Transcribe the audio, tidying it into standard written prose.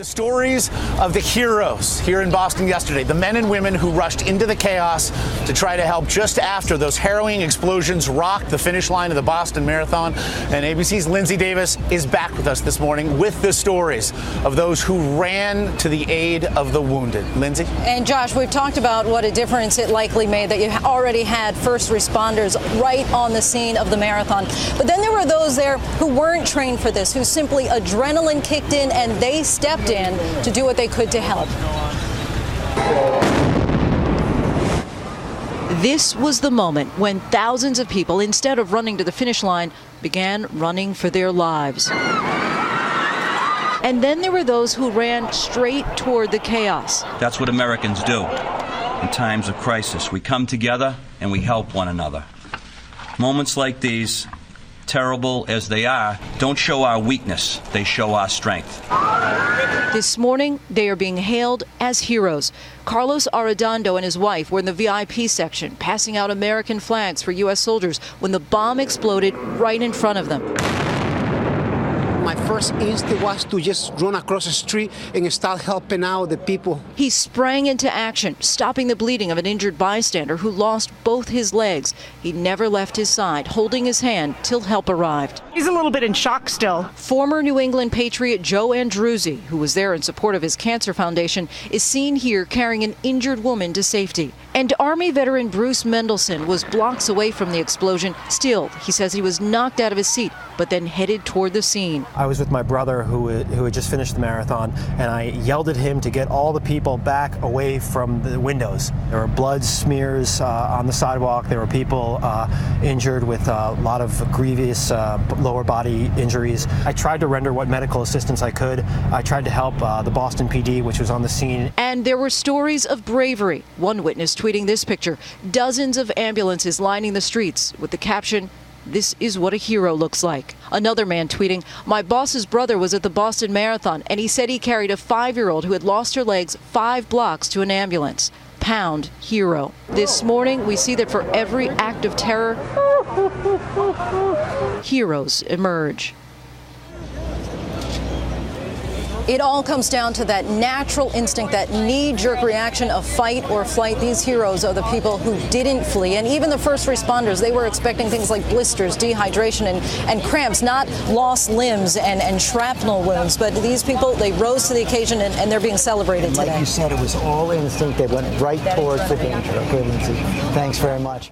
The stories of the heroes here in Boston yesterday, the men and women who rushed into the chaos to try to help just after those harrowing explosions rocked the finish line of the Boston Marathon. And ABC's Lindsay Davis is back with us this morning with the stories of those who ran to the aid of the wounded. Lindsay? And Josh, we've talked about what a difference it likely made that you already had first responders right on the scene of the marathon. But then there were those there who weren't trained for this, who simply adrenaline kicked in and they stepped in to do what they could to help. This was the moment when thousands of people, instead of running to the finish line, began running for their lives. And then there were those who ran straight toward the chaos. That's what Americans do. In times of crisis, we come together and we help one another. Moments like these, terrible as they are, don't show our weakness, they show our strength. This morning, they are being hailed as heroes. Carlos Arredondo and his wife were in the VIP section, passing out American flags for U.S. soldiers when the bomb exploded right in front of them. My first instinct was to just run across the street and start helping out the people. He sprang into action, stopping the bleeding of an injured bystander who lost both his legs. He never left his side, holding his hand till help arrived. He's a little bit in shock still. Former New England Patriot Joe Andruzzi, who was there in support of his cancer foundation, is seen here carrying an injured woman to safety. And Army veteran Bruce Mendelson was blocks away from the explosion. Still, he says he was knocked out of his seat, but then headed toward the scene. I was with my brother who had just finished the marathon, and I yelled at him to get all the people back away from the windows. There were blood smears on the sidewalk. There were people injured with a lot of grievous lower body injuries. I tried to render what medical assistance I could. I tried to help the Boston PD, which was on the scene. And there were stories of bravery. One witness tweeting this picture, dozens of ambulances lining the streets with the caption, "This is what a hero looks like." Another man tweeting, "My boss's brother was at the Boston Marathon and he said he carried a 5-year-old who had lost her legs 5 blocks to an ambulance." Pound hero. This morning we see that for every act of terror, heroes emerge. It all comes down to that natural instinct, that knee-jerk reaction of fight or flight. These heroes are the people who didn't flee. And even the first responders, they were expecting things like blisters, dehydration, and cramps, not lost limbs and shrapnel wounds. But these people, they rose to the occasion, and they're being celebrated today. Like you said, it was all instinct. They went right towards the danger. Okay, Lindsay, thanks very much.